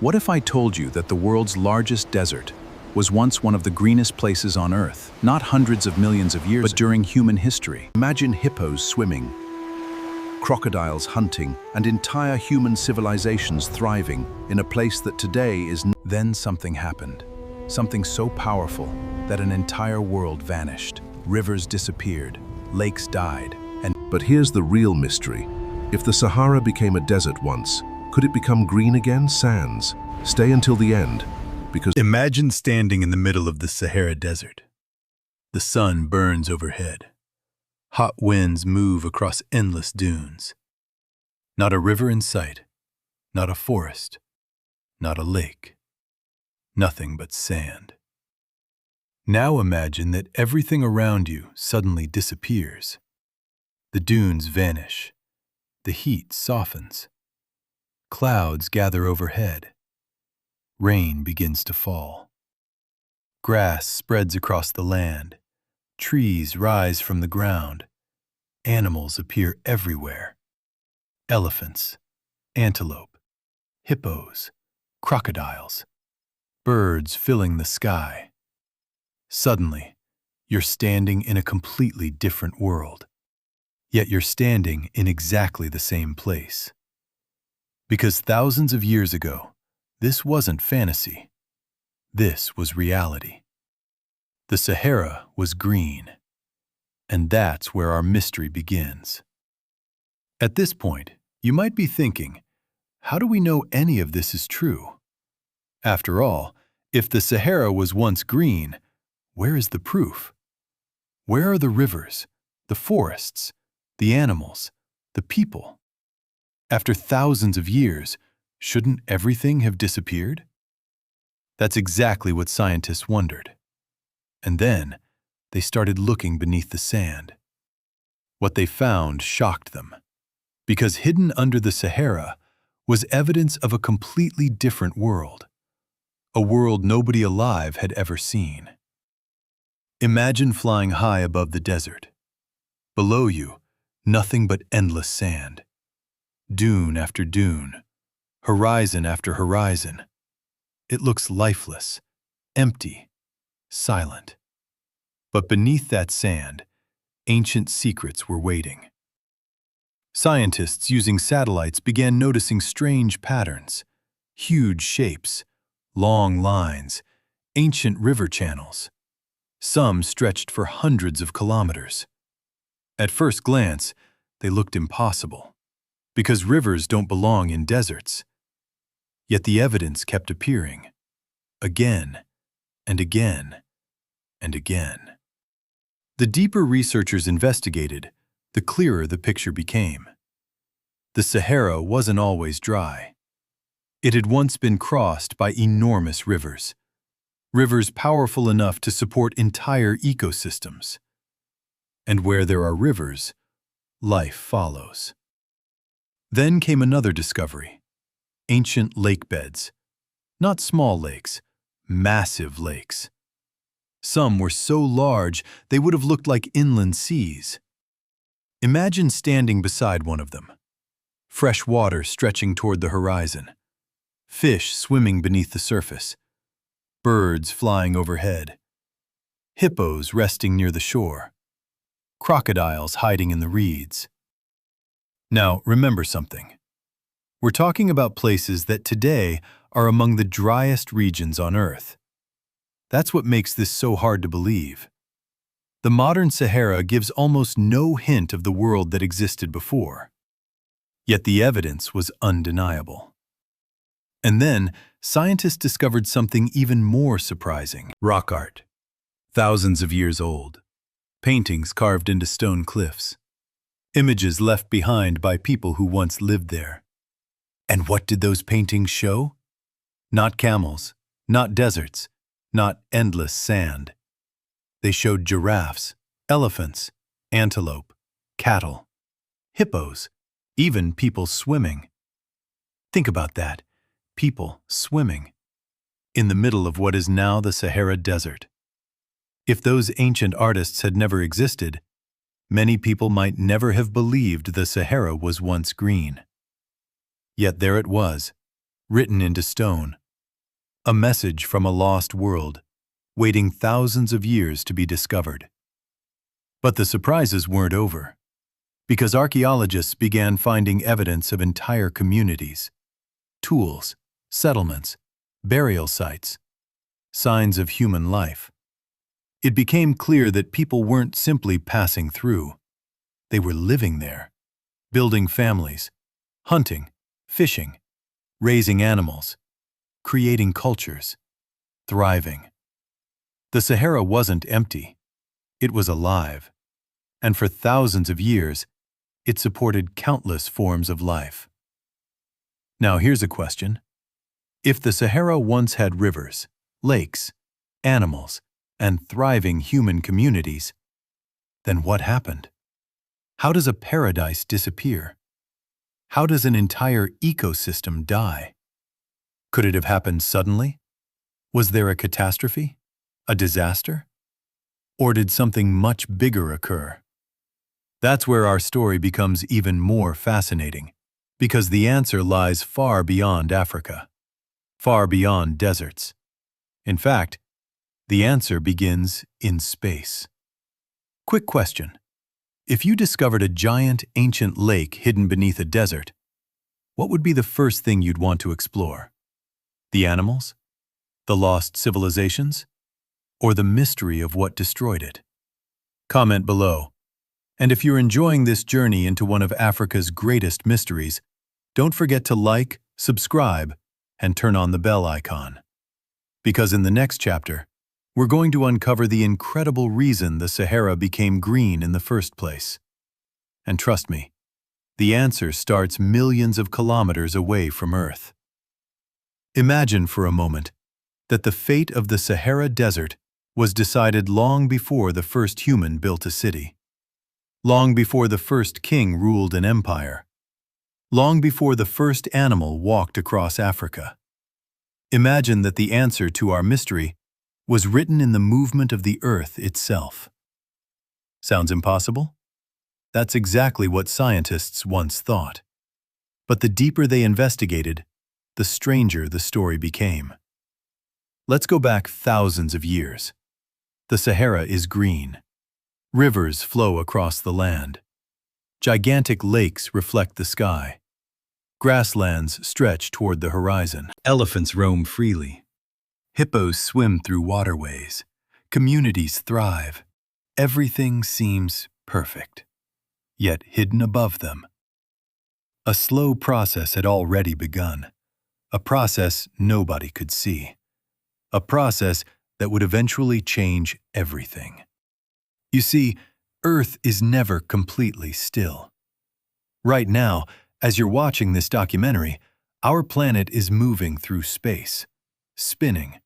What if I told you that the world's largest desert was once one of the greenest places on Earth, not hundreds of millions of years, but during human history? Imagine hippos swimming, crocodiles hunting, and entire human civilizations thriving in a place that today is... Then something happened. Something so powerful that an entire world vanished. Rivers disappeared, lakes died, and... But here's the real mystery. If the Sahara became a desert once, could it become green again? Sands. Stay until the end, because... Imagine standing in the middle of the Sahara Desert. The sun burns overhead. Hot winds move across endless dunes. Not a river in sight, not a forest, not a lake. Nothing but sand. Now imagine that everything around you suddenly disappears. The dunes vanish. The heat softens. Clouds gather overhead. Rain begins to fall. Grass spreads across the land. Trees rise from the ground. Animals appear everywhere. Elephants, antelope, hippos, crocodiles, birds filling the sky. Suddenly, you're standing in a completely different world. Yet you're standing in exactly the same place. Because thousands of years ago, this wasn't fantasy. This was reality. The Sahara was green. And that's where our mystery begins. At this point, you might be thinking, how do we know any of this is true? After all, if the Sahara was once green, where is the proof? Where are the rivers, the forests, the animals, the people? After thousands of years, shouldn't everything have disappeared? That's exactly what scientists wondered. And then, they started looking beneath the sand. What they found shocked them, because hidden under the Sahara was evidence of a completely different world, a world nobody alive had ever seen. Imagine flying high above the desert. Below you, nothing but endless sand. Dune after dune, horizon after horizon. It looks lifeless, empty, silent. But beneath that sand, ancient secrets were waiting. Scientists using satellites began noticing strange patterns, huge shapes, long lines, ancient river channels. Some stretched for hundreds of kilometers. At first glance, they looked impossible, because rivers don't belong in deserts. Yet the evidence kept appearing, again and again and again. The deeper researchers investigated, the clearer the picture became. The Sahara wasn't always dry. It had once been crossed by enormous rivers, rivers powerful enough to support entire ecosystems. And where there are rivers, life follows. Then came another discovery: ancient lake beds. Not small lakes, massive lakes. Some were so large they would have looked like inland seas. Imagine standing beside one of them. Fresh water stretching toward the horizon. Fish swimming beneath the surface. Birds flying overhead. Hippos resting near the shore. Crocodiles hiding in the reeds. Now, remember something. We're talking about places that today are among the driest regions on Earth. That's what makes this so hard to believe. The modern Sahara gives almost no hint of the world that existed before. Yet the evidence was undeniable. And then, scientists discovered something even more surprising. Rock art. Thousands of years old. Paintings carved into stone cliffs. Images left behind by people who once lived there. And what did those paintings show? Not camels, not deserts, not endless sand. They showed giraffes, elephants, antelope, cattle, hippos, even people swimming. Think about that, people swimming, in the middle of what is now the Sahara Desert. If those ancient artists had never existed, many people might never have believed the Sahara was once green. Yet there it was, written into stone, a message from a lost world, waiting thousands of years to be discovered. But the surprises weren't over, because archaeologists began finding evidence of entire communities, tools, settlements, burial sites, signs of human life. It became clear that people weren't simply passing through. They were living there, building families, hunting, fishing, raising animals, creating cultures, thriving. The Sahara wasn't empty. It was alive, and for thousands of years, it supported countless forms of life. Now here's a question. If the Sahara once had rivers, lakes, animals, and thriving human communities, then what happened? How does a paradise disappear? How does an entire ecosystem die? Could it have happened suddenly? Was there a catastrophe? A disaster? Or did something much bigger occur? That's where our story becomes even more fascinating, because the answer lies far beyond Africa, far beyond deserts. In fact, the answer begins in space. Quick question. If you discovered a giant, ancient lake hidden beneath a desert, what would be the first thing you'd want to explore? The animals? The lost civilizations? Or the mystery of what destroyed it? Comment below. And if you're enjoying this journey into one of Africa's greatest mysteries, don't forget to like, subscribe, and turn on the bell icon. Because in the next chapter, we're going to uncover the incredible reason the Sahara became green in the first place. And trust me, the answer starts millions of kilometers away from Earth. Imagine for a moment that the fate of the Sahara Desert was decided long before the first human built a city, long before the first king ruled an empire, long before the first animal walked across Africa. Imagine that the answer to our mystery was written in the movement of the earth itself. Sounds impossible? That's exactly what scientists once thought. But the deeper they investigated, the stranger the story became. Let's go back thousands of years. The Sahara is green. Rivers flow across the land. Gigantic lakes reflect the sky. Grasslands stretch toward the horizon. Elephants roam freely. Hippos swim through waterways. Communities thrive. Everything seems perfect. Yet hidden above them, a slow process had already begun. A process nobody could see. A process that would eventually change everything. You see, Earth is never completely still. Right now, as you're watching this documentary, our planet is moving through space, spinning,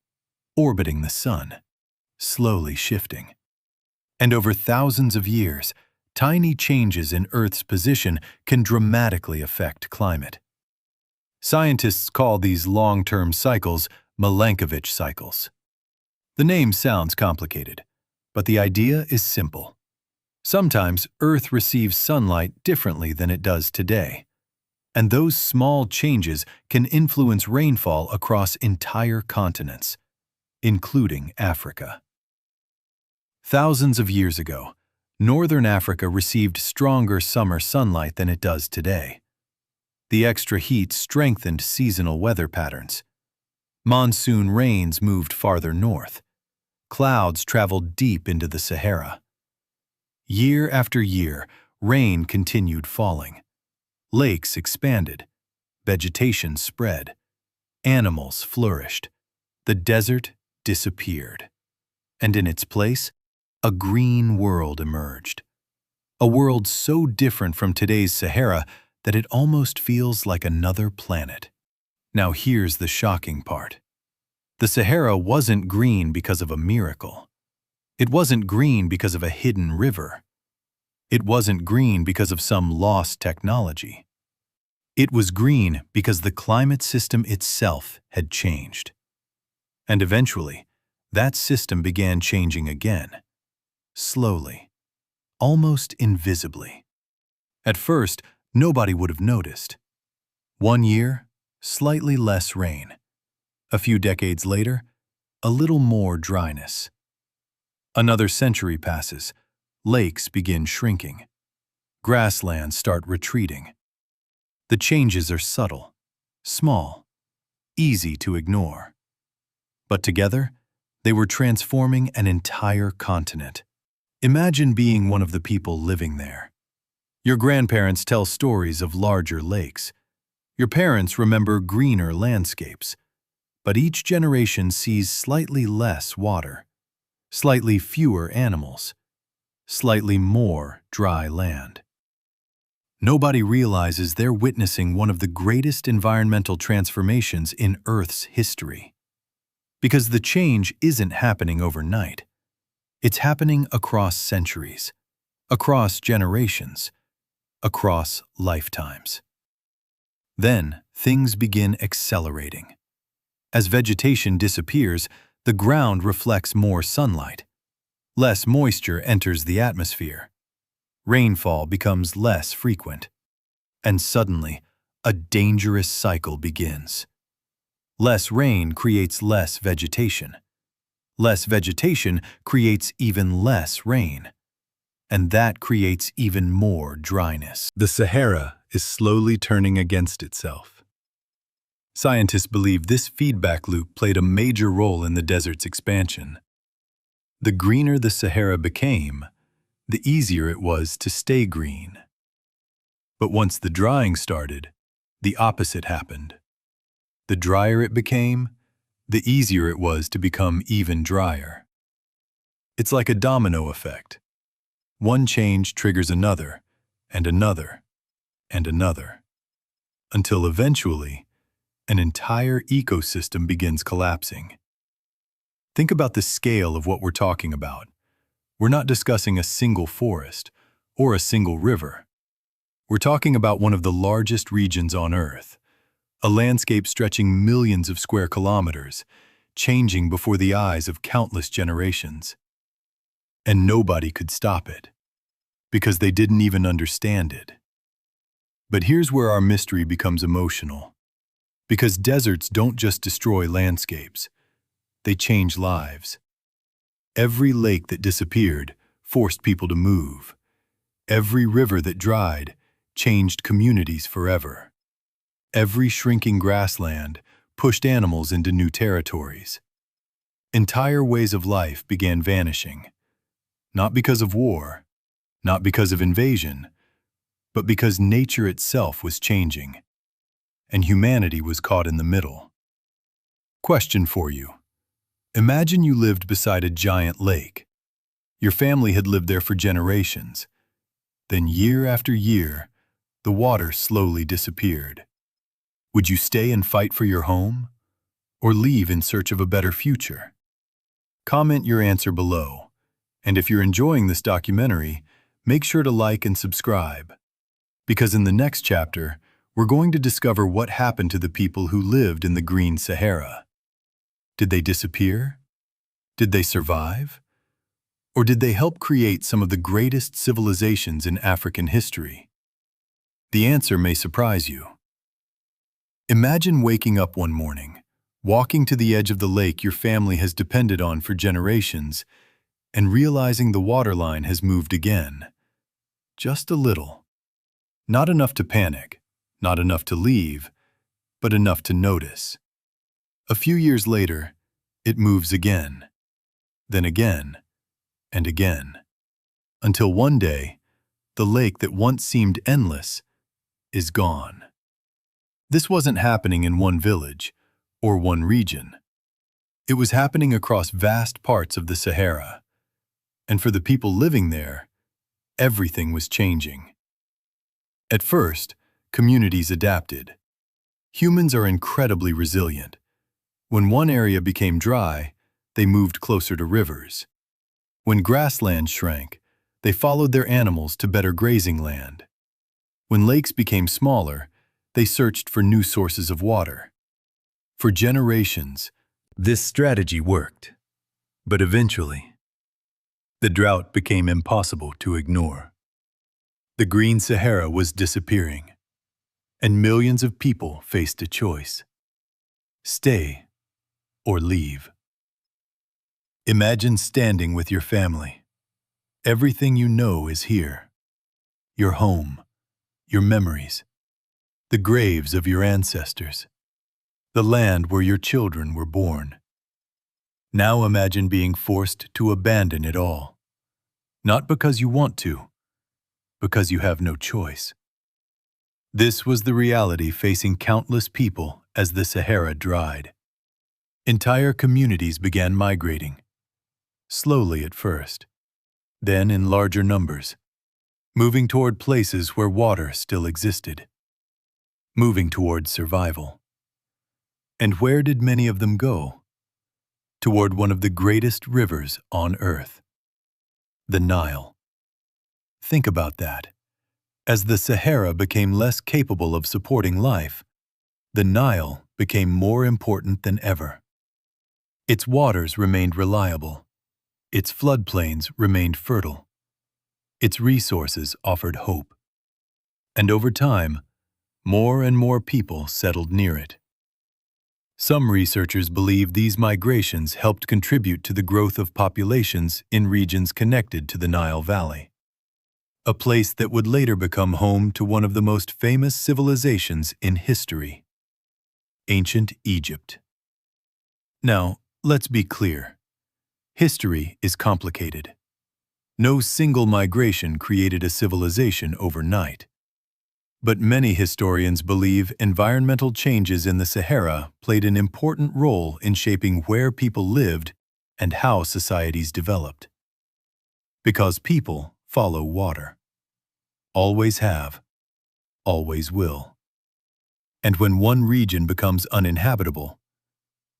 orbiting the sun, slowly shifting. And over thousands of years, tiny changes in Earth's position can dramatically affect climate. Scientists call these long-term cycles Milankovitch cycles. The name sounds complicated, but the idea is simple. Sometimes Earth receives sunlight differently than it does today, and those small changes can influence rainfall across entire continents, including Africa. Thousands of years ago, Northern Africa received stronger summer sunlight than it does today. The extra heat strengthened seasonal weather patterns. Monsoon rains moved farther north. Clouds traveled deep into the Sahara. Year after year, rain continued falling. Lakes expanded. Vegetation spread. Animals flourished. The desert disappeared. And in its place, a green world emerged. A world so different from today's Sahara that it almost feels like another planet. Now here's the shocking part. The Sahara wasn't green because of a miracle. It wasn't green because of a hidden river. It wasn't green because of some lost technology. It was green because the climate system itself had changed. And eventually, that system began changing again. Slowly, almost invisibly. At first, nobody would have noticed. One year, slightly less rain. A few decades later, a little more dryness. Another century passes. Lakes begin shrinking. Grasslands start retreating. The changes are subtle, small, easy to ignore. But together, they were transforming an entire continent. Imagine being one of the people living there. Your grandparents tell stories of larger lakes. Your parents remember greener landscapes. But each generation sees slightly less water, slightly fewer animals, slightly more dry land. Nobody realizes they're witnessing one of the greatest environmental transformations in Earth's history. Because the change isn't happening overnight. It's happening across centuries, across generations, across lifetimes. Then, things begin accelerating. As vegetation disappears, the ground reflects more sunlight. Less moisture enters the atmosphere. Rainfall becomes less frequent. And suddenly, a dangerous cycle begins. Less rain creates less vegetation. Less vegetation creates even less rain. And that creates even more dryness. The Sahara is slowly turning against itself. Scientists believe this feedback loop played a major role in the desert's expansion. The greener the Sahara became, the easier it was to stay green. But once the drying started, the opposite happened. The drier it became, the easier it was to become even drier. It's like a domino effect. One change triggers another, and another, and another, until eventually, an entire ecosystem begins collapsing. Think about the scale of what we're talking about. We're not discussing a single forest or a single river. We're talking about one of the largest regions on Earth, a landscape stretching millions of square kilometers, changing before the eyes of countless generations. And nobody could stop it, because they didn't even understand it. But here's where our mystery becomes emotional. Because deserts don't just destroy landscapes, they change lives. Every lake that disappeared forced people to move. Every river that dried changed communities forever. Every shrinking grassland pushed animals into new territories. Entire ways of life began vanishing, not because of war, not because of invasion, but because nature itself was changing, and humanity was caught in the middle. Question for you. Imagine you lived beside a giant lake. Your family had lived there for generations. Then year after year, the water slowly disappeared. Would you stay and fight for your home, or leave in search of a better future? Comment your answer below, and if you're enjoying this documentary, make sure to like and subscribe. Because in the next chapter, we're going to discover what happened to the people who lived in the Green Sahara. Did they disappear? Did they survive? Or did they help create some of the greatest civilizations in African history? The answer may surprise you. Imagine waking up one morning, walking to the edge of the lake your family has depended on for generations, and realizing the waterline has moved again. Just a little. Not enough to panic, not enough to leave, but enough to notice. A few years later, it moves again, then again, and again, until one day, the lake that once seemed endless is gone. This wasn't happening in one village or one region. It was happening across vast parts of the Sahara, and for the people living there, everything was changing. At first, communities adapted. Humans are incredibly resilient. When one area became dry, they moved closer to rivers. When grassland shrank, they followed their animals to better grazing land. When lakes became smaller, they searched for new sources of water. For generations, this strategy worked. But eventually, the drought became impossible to ignore. The Green Sahara was disappearing. and millions of people faced a choice: stay or leave. Imagine standing with your family. Everything you know is here: your home, your memories, the graves of your ancestors, the land where your children were born. Now imagine being forced to abandon it all, not because you want to, because you have no choice. This was the reality facing countless people as the Sahara dried. Entire communities began migrating, slowly at first, then in larger numbers, moving toward places where water still existed, moving towards survival. And where did many of them go? Toward one of the greatest rivers on Earth, the Nile. Think about that. As the Sahara became less capable of supporting life, the Nile became more important than ever. Its waters remained reliable. Its floodplains remained fertile. Its resources offered hope. And over time, more and more people settled near it. Some researchers believe these migrations helped contribute to the growth of populations in regions connected to the Nile Valley, a place that would later become home to one of the most famous civilizations in history: ancient Egypt. Now, let's be clear. History is complicated. No single migration created a civilization overnight. But many historians believe environmental changes in the Sahara played an important role in shaping where people lived and how societies developed. Because people follow water. Always have, always will. And when one region becomes uninhabitable,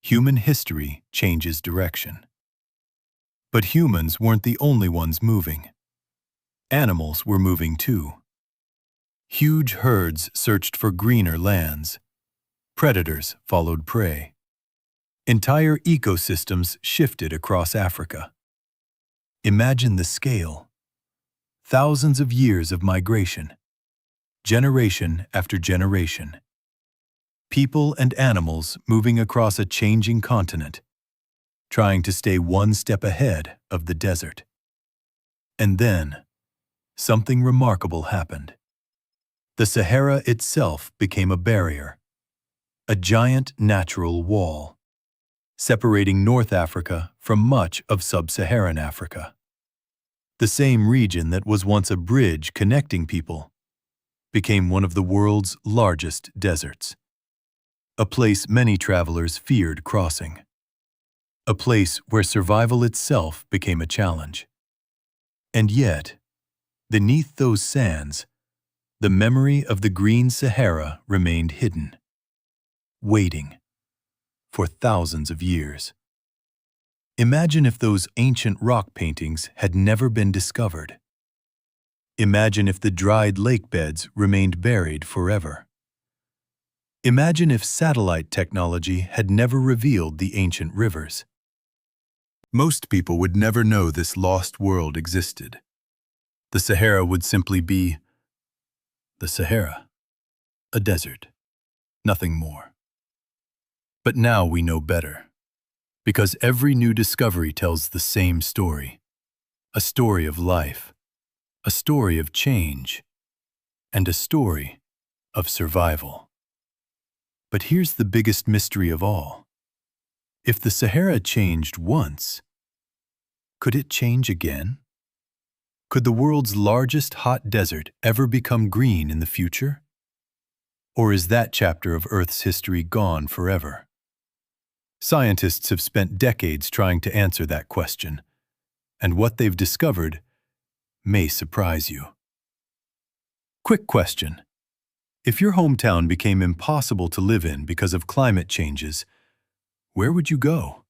human history changes direction. But humans weren't the only ones moving. Animals were moving too. Huge herds searched for greener lands. Predators followed prey. Entire ecosystems shifted across Africa. Imagine the scale. Thousands of years of migration, generation after generation. People and animals moving across a changing continent, trying to stay one step ahead of the desert. And then, something remarkable happened. The Sahara itself became a barrier, a giant natural wall, separating North Africa from much of sub-Saharan Africa. The same region that was once a bridge connecting people became one of the world's largest deserts, a place many travelers feared crossing, a place where survival itself became a challenge. And yet, beneath those sands, the memory of the Green Sahara remained hidden, waiting for thousands of years. Imagine if those ancient rock paintings had never been discovered. Imagine if the dried lake beds remained buried forever. Imagine if satellite technology had never revealed the ancient rivers. Most people would never know this lost world existed. The Sahara would simply be the Sahara, a desert, nothing more. But now we know better, because every new discovery tells the same story, a story of life, a story of change, and a story of survival. But here's the biggest mystery of all. If the Sahara changed once, could it change again? Could the world's largest hot desert ever become green in the future? Or is that chapter of Earth's history gone forever? Scientists have spent decades trying to answer that question, and what they've discovered may surprise you. Quick question. If your hometown became impossible to live in because of climate changes, where would you go?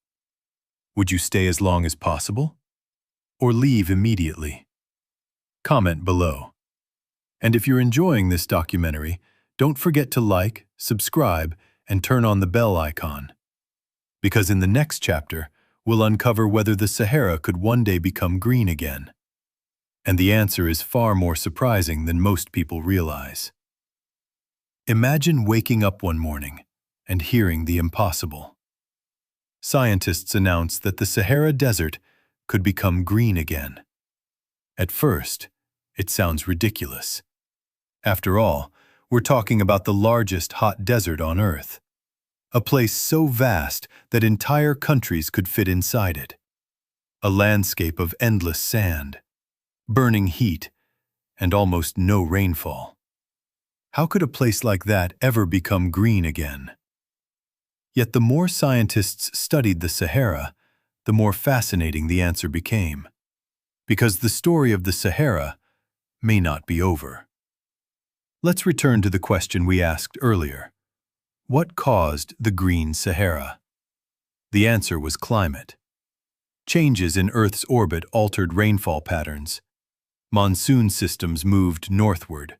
Would you stay as long as possible? Or leave immediately? Comment below. And if you're enjoying this documentary, don't forget to like, subscribe, and turn on the bell icon. Because in the next chapter, we'll uncover whether the Sahara could one day become green again. And the answer is far more surprising than most people realize. Imagine waking up one morning and hearing the impossible. Scientists announced that the Sahara Desert could become green again. At first, it sounds ridiculous. After all, we're talking about the largest hot desert on Earth, a place so vast that entire countries could fit inside it. A landscape of endless sand, burning heat, and almost no rainfall. How could a place like that ever become green again? Yet the more scientists studied the Sahara, the more fascinating the answer became. Because the story of the Sahara may not be over. Let's return to the question we asked earlier. What caused the Green Sahara? The answer was climate. Changes in Earth's orbit altered rainfall patterns. Monsoon systems moved northward.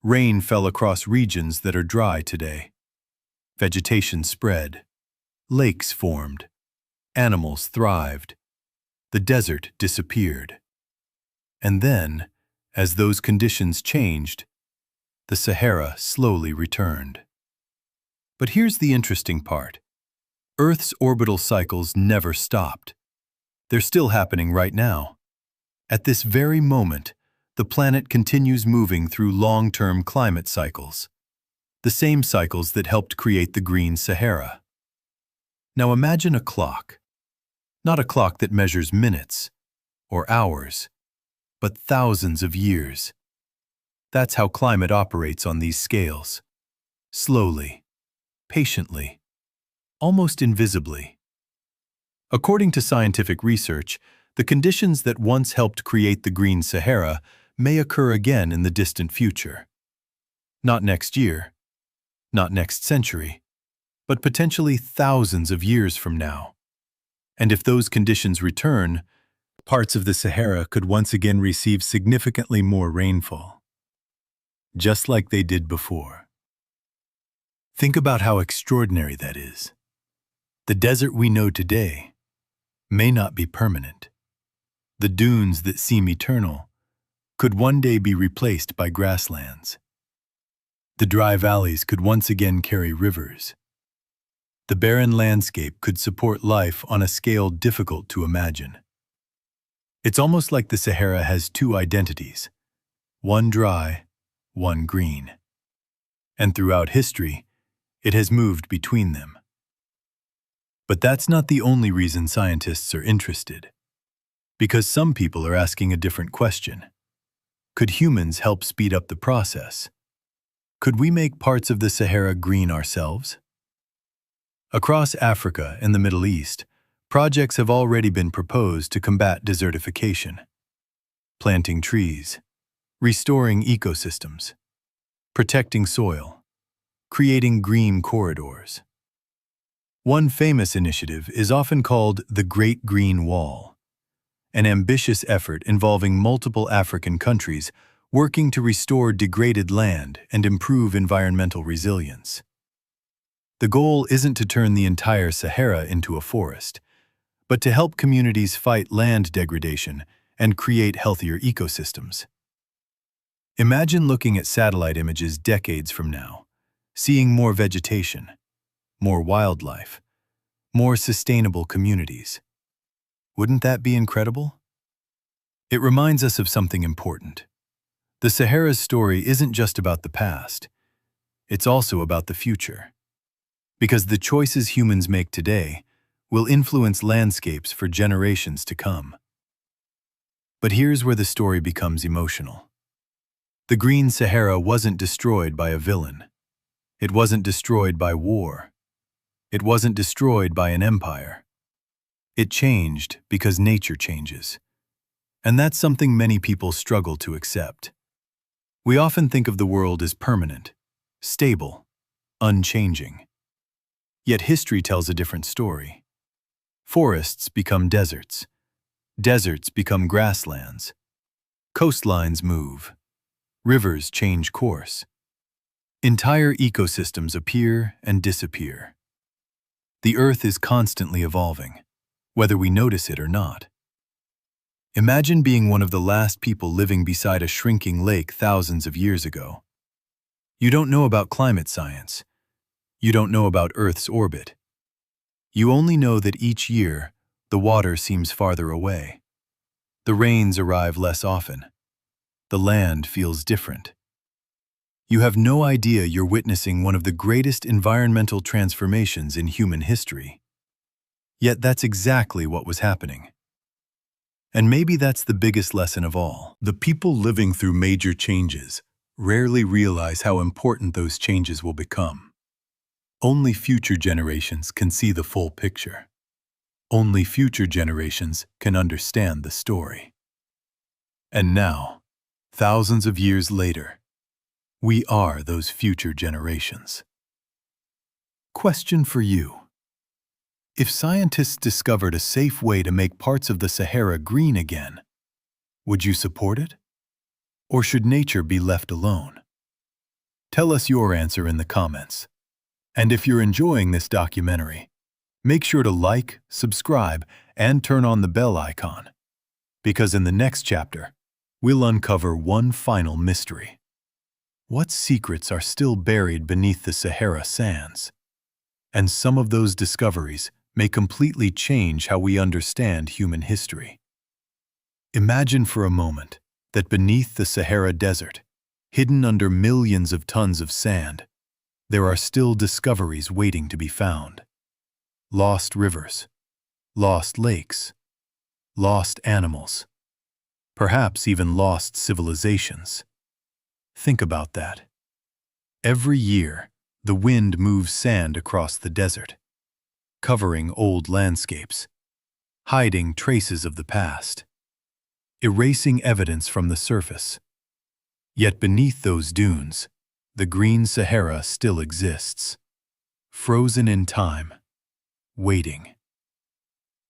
Rain fell across regions that are dry today. Vegetation spread. Lakes formed. Animals thrived. The desert disappeared. And then, as those conditions changed, the Sahara slowly returned. But here's the interesting part. Earth's orbital cycles never stopped. They're still happening right now. At this very moment, the planet continues moving through long-term climate cycles, the same cycles that helped create the Green Sahara. Now imagine a clock. Not a clock that measures minutes or hours, but thousands of years. That's how climate operates on these scales. Slowly, patiently, almost invisibly. According to scientific research, the conditions that once helped create the Green Sahara may occur again in the distant future. Not next year, not next century, but potentially thousands of years from now. And if those conditions return, parts of the Sahara could once again receive significantly more rainfall, just like they did before. Think about how extraordinary that is. The desert we know today may not be permanent. The dunes that seem eternal could one day be replaced by grasslands. The dry valleys could once again carry rivers. The barren landscape could support life on a scale difficult to imagine. It's almost like the Sahara has two identities, one dry, one green. And throughout history, it has moved between them. But that's not the only reason scientists are interested. Because some people are asking a different question. Could humans help speed up the process? Could we make parts of the Sahara green ourselves? Across Africa and the Middle East, projects have already been proposed to combat desertification. Planting trees, restoring ecosystems, protecting soil, creating green corridors. One famous initiative is often called the Great Green Wall, an ambitious effort involving multiple African countries working to restore degraded land and improve environmental resilience. The goal isn't to turn the entire Sahara into a forest, but to help communities fight land degradation and create healthier ecosystems. Imagine looking at satellite images decades from now, seeing more vegetation, more wildlife, more sustainable communities. Wouldn't that be incredible? It reminds us of something important. The Sahara's story isn't just about the past. It's also about the future. Because the choices humans make today will influence landscapes for generations to come. But here's where the story becomes emotional. The Green Sahara wasn't destroyed by a villain. It wasn't destroyed by war. It wasn't destroyed by an empire. It changed because nature changes. And that's something many people struggle to accept. We often think of the world as permanent, stable, unchanging. Yet history tells a different story. Forests become deserts. Deserts become grasslands. Coastlines move. Rivers change course. Entire ecosystems appear and disappear. The Earth is constantly evolving, whether we notice it or not. Imagine being one of the last people living beside a shrinking lake thousands of years ago. You don't know about climate science. You don't know about Earth's orbit. You only know that each year, the water seems farther away. The rains arrive less often. The land feels different. You have no idea you're witnessing one of the greatest environmental transformations in human history. Yet that's exactly what was happening. And maybe that's the biggest lesson of all. The people living through major changes rarely realize how important those changes will become. Only future generations can see the full picture. Only future generations can understand the story. And now, thousands of years later, we are those future generations. Question for you. If scientists discovered a safe way to make parts of the Sahara green again, would you support it? Or should nature be left alone? Tell us your answer in the comments. And if you're enjoying this documentary, make sure to like, subscribe, and turn on the bell icon. Because in the next chapter, we'll uncover one final mystery. What secrets are still buried beneath the Sahara sands? And some of those discoveries may completely change how we understand human history. Imagine for a moment that beneath the Sahara Desert, hidden under millions of tons of sand, there are still discoveries waiting to be found. Lost rivers, lost lakes, lost animals, perhaps even lost civilizations. Think about that. Every year, the wind moves sand across the desert, covering old landscapes, hiding traces of the past, erasing evidence from the surface. Yet beneath those dunes, the Green Sahara still exists, frozen in time, waiting.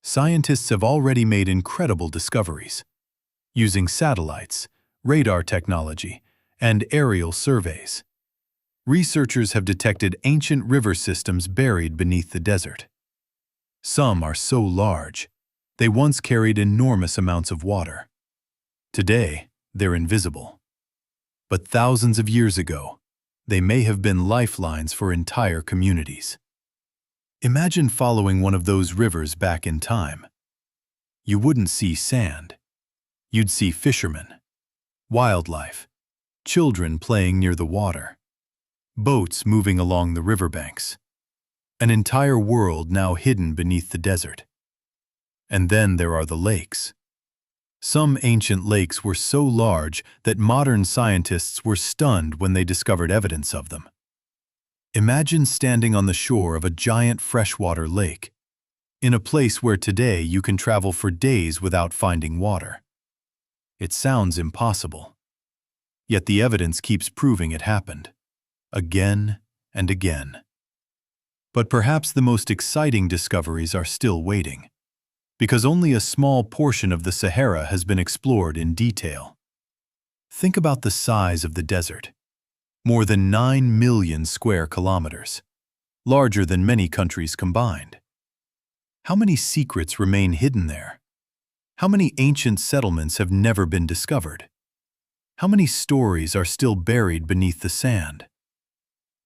Scientists have already made incredible discoveries. Using satellites, radar technology, and aerial surveys, researchers have detected ancient river systems buried beneath the desert. Some are so large, they once carried enormous amounts of water. Today, they're invisible. But thousands of years ago, they may have been lifelines for entire communities. Imagine following one of those rivers back in time. You wouldn't see sand. You'd see fishermen, wildlife, children playing near the water, boats moving along the riverbanks, an entire world now hidden beneath the desert. And then there are the lakes. Some ancient lakes were so large that modern scientists were stunned when they discovered evidence of them. Imagine standing on the shore of a giant freshwater lake, in a place where today you can travel for days without finding water. It sounds impossible. Yet the evidence keeps proving it happened, again and again. But perhaps the most exciting discoveries are still waiting, because only a small portion of the Sahara has been explored in detail. Think about the size of the desert. More than 9 million square kilometers, larger than many countries combined. How many secrets remain hidden there? How many ancient settlements have never been discovered? How many stories are still buried beneath the sand?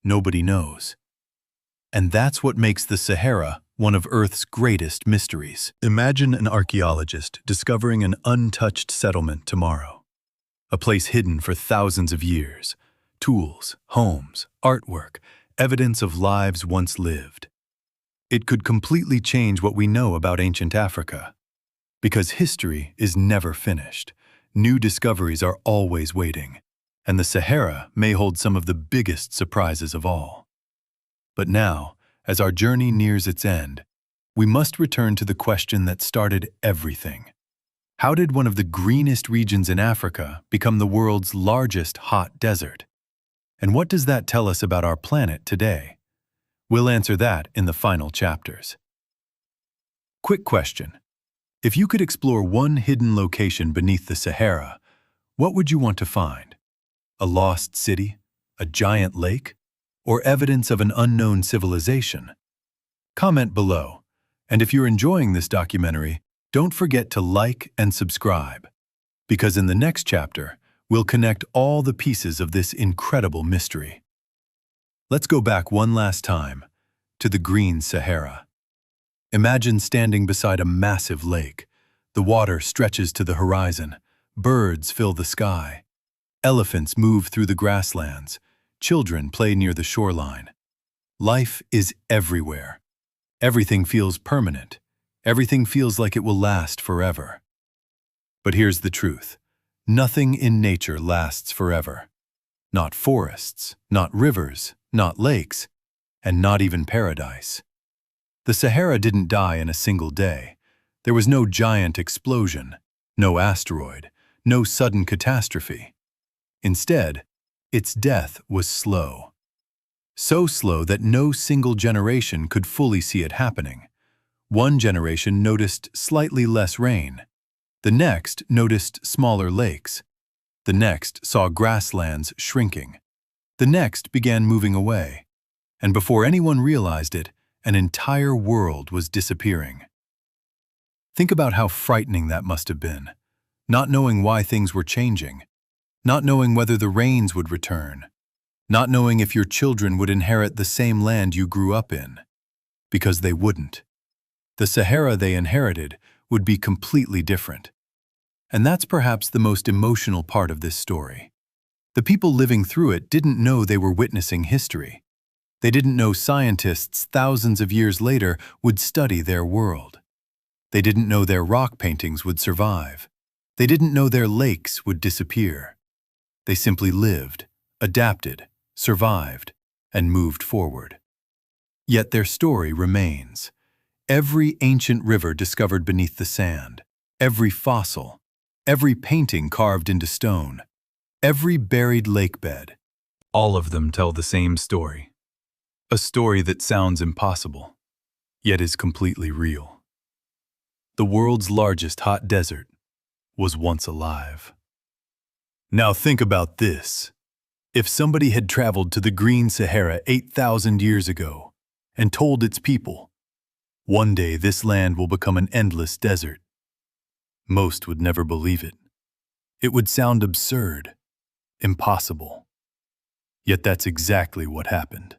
Nobody knows. And that's what makes the Sahara one of Earth's greatest mysteries. Imagine an archaeologist discovering an untouched settlement tomorrow. A place hidden for thousands of years. Tools, homes, artwork, evidence of lives once lived. It could completely change what we know about ancient Africa. Because history is never finished. New discoveries are always waiting, and the Sahara may hold some of the biggest surprises of all. But now, as our journey nears its end, we must return to the question that started everything. How did one of the greenest regions in Africa become the world's largest hot desert? And what does that tell us about our planet today? We'll answer that in the final chapters. Quick question. If you could explore one hidden location beneath the Sahara, what would you want to find? A lost city? A giant lake? Or evidence of an unknown civilization? Comment below. And if you're enjoying this documentary, don't forget to like and subscribe. Because in the next chapter, we'll connect all the pieces of this incredible mystery. Let's go back one last time to the Green Sahara. Imagine standing beside a massive lake. The water stretches to the horizon. Birds fill the sky. Elephants move through the grasslands. Children play near the shoreline. Life is everywhere. Everything feels permanent. Everything feels like it will last forever. But here's the truth. Nothing in nature lasts forever. Not forests, not rivers, not lakes, and not even paradise. The Sahara didn't die in a single day. There was no giant explosion, no asteroid, no sudden catastrophe. Instead, its death was slow. So slow that no single generation could fully see it happening. One generation noticed slightly less rain. The next noticed smaller lakes. The next saw grasslands shrinking. The next began moving away. And before anyone realized it, an entire world was disappearing. Think about how frightening that must have been. Not knowing why things were changing. Not knowing whether the rains would return. Not knowing if your children would inherit the same land you grew up in. Because they wouldn't. The Sahara they inherited would be completely different. And that's perhaps the most emotional part of this story. The people living through it didn't know they were witnessing history. They didn't know scientists thousands of years later would study their world. They didn't know their rock paintings would survive. They didn't know their lakes would disappear. They simply lived, adapted, survived, and moved forward. Yet their story remains. Every ancient river discovered beneath the sand, every fossil, every painting carved into stone, every buried lake bed, all of them tell the same story. A story that sounds impossible, yet is completely real. The world's largest hot desert was once alive. Now think about this. If somebody had traveled to the Green Sahara 8,000 years ago and told its people, one day this land will become an endless desert, most would never believe it. It would sound absurd, impossible. Yet that's exactly what happened.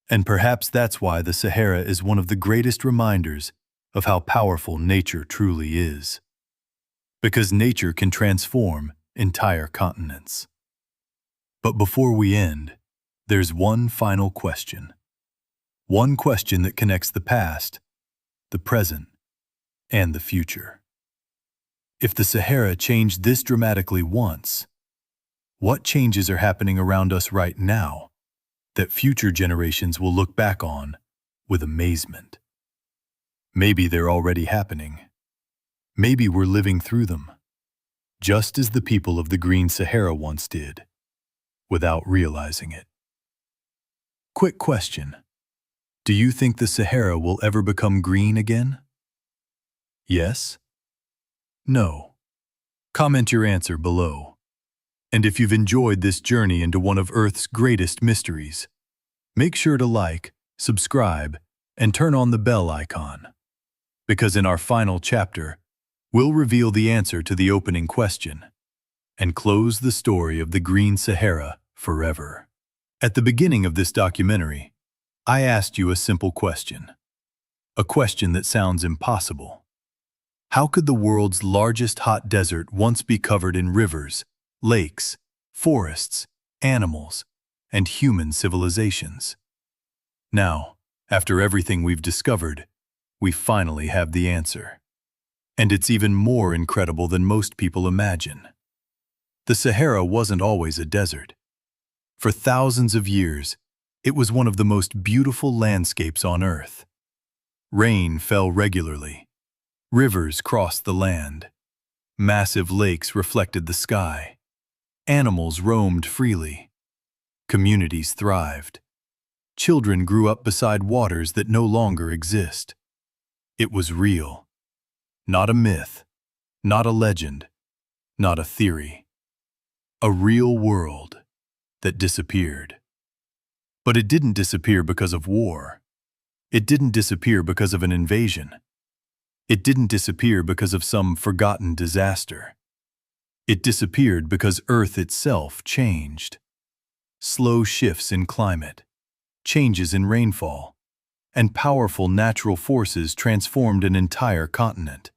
And perhaps that's why the Sahara is one of the greatest reminders of how powerful nature truly is. Because nature can transform entire continents. But before we end, there's one final question. One question that connects the past, the present, and the future. If the Sahara changed this dramatically once, what changes are happening around us right now that future generations will look back on with amazement? Maybe they're already happening. Maybe we're living through them, just as the people of the Green Sahara once did, without realizing it. Quick question. Do you think the Sahara will ever become green again? Yes? No? Comment your answer below. And if you've enjoyed this journey into one of Earth's greatest mysteries, make sure to like, subscribe, and turn on the bell icon. Because in our final chapter, we'll reveal the answer to the opening question and close the story of the Green Sahara forever. At the beginning of this documentary, I asked you a simple question. A question that sounds impossible. How could the world's largest hot desert once be covered in rivers, lakes, forests, animals, and human civilizations? Now, after everything we've discovered, we finally have the answer. And it's even more incredible than most people imagine. The Sahara wasn't always a desert. For thousands of years, it was one of the most beautiful landscapes on Earth. Rain fell regularly. Rivers crossed the land. Massive lakes reflected the sky. Animals roamed freely. Communities thrived. Children grew up beside waters that no longer exist. It was real. Not a myth, not a legend, not a theory. A real world that disappeared. But it didn't disappear because of war. It didn't disappear because of an invasion. It didn't disappear because of some forgotten disaster. It disappeared because Earth itself changed. Slow shifts in climate, changes in rainfall, and powerful natural forces transformed an entire continent.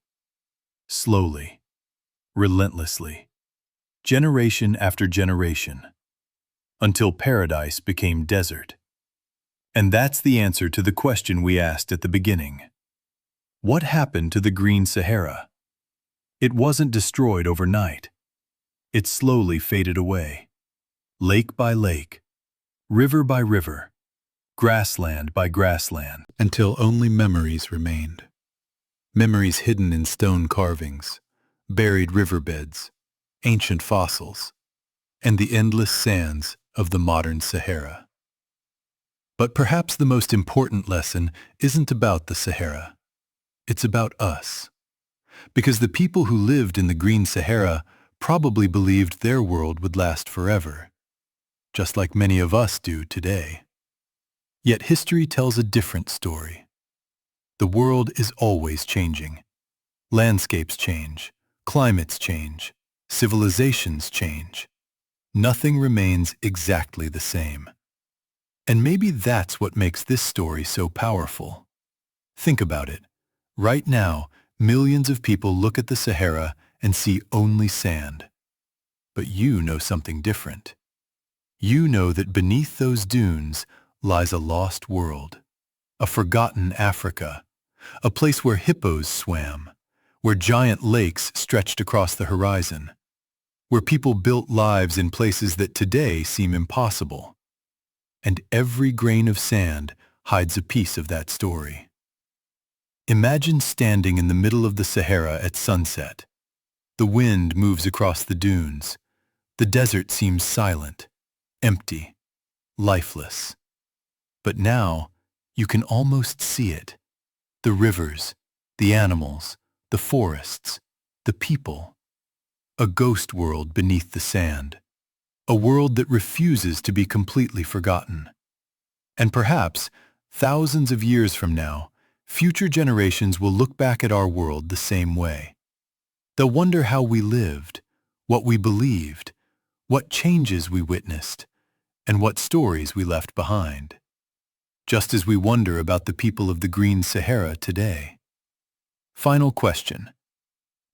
Slowly, relentlessly, generation after generation, until paradise became desert. And that's the answer to the question we asked at the beginning. What happened to the Green Sahara? It wasn't destroyed overnight. It slowly faded away, lake by lake, river by river, grassland by grassland, until only memories remained. Memories hidden in stone carvings, buried riverbeds, ancient fossils, and the endless sands of the modern Sahara. But perhaps the most important lesson isn't about the Sahara. It's about us. Because the people who lived in the Green Sahara probably believed their world would last forever, just like many of us do today. Yet history tells a different story. The world is always changing. Landscapes change, climates change, civilizations change. Nothing remains exactly the same. And maybe that's what makes this story so powerful. Think about it. Right now, millions of people look at the Sahara and see only sand. But you know something different. You know that beneath those dunes lies a lost world, a forgotten Africa, a place where hippos swam, where giant lakes stretched across the horizon, where people built lives in places that today seem impossible. And every grain of sand hides a piece of that story. Imagine standing in the middle of the Sahara at sunset. The wind moves across the dunes. The desert seems silent, empty, lifeless. But now, you can almost see it. The rivers, the animals, the forests, the people. A ghost world beneath the sand. A world that refuses to be completely forgotten. And perhaps, thousands of years from now, future generations will look back at our world the same way. They'll wonder how we lived, what we believed, what changes we witnessed, and what stories we left behind. Just as we wonder about the people of the Green Sahara today. Final question.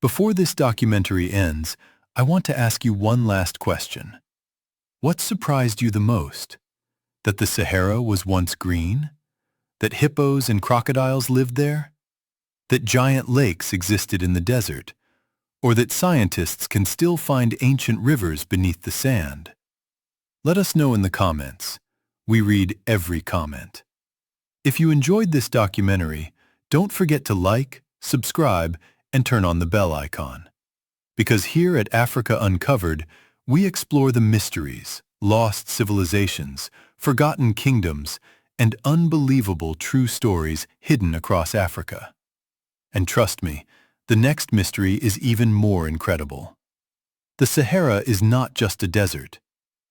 Before this documentary ends, I want to ask you one last question. What surprised you the most? That the Sahara was once green? That hippos and crocodiles lived there? That giant lakes existed in the desert? Or that scientists can still find ancient rivers beneath the sand? Let us know in the comments. We read every comment. If you enjoyed this documentary, don't forget to like, subscribe, and turn on the bell icon. Because here at Africa Uncovered, we explore the mysteries, lost civilizations, forgotten kingdoms, and unbelievable true stories hidden across Africa. And trust me, the next mystery is even more incredible. The Sahara is not just a desert.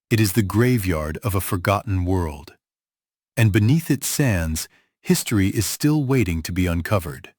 It is the graveyard of a forgotten world. And beneath its sands, history is still waiting to be uncovered.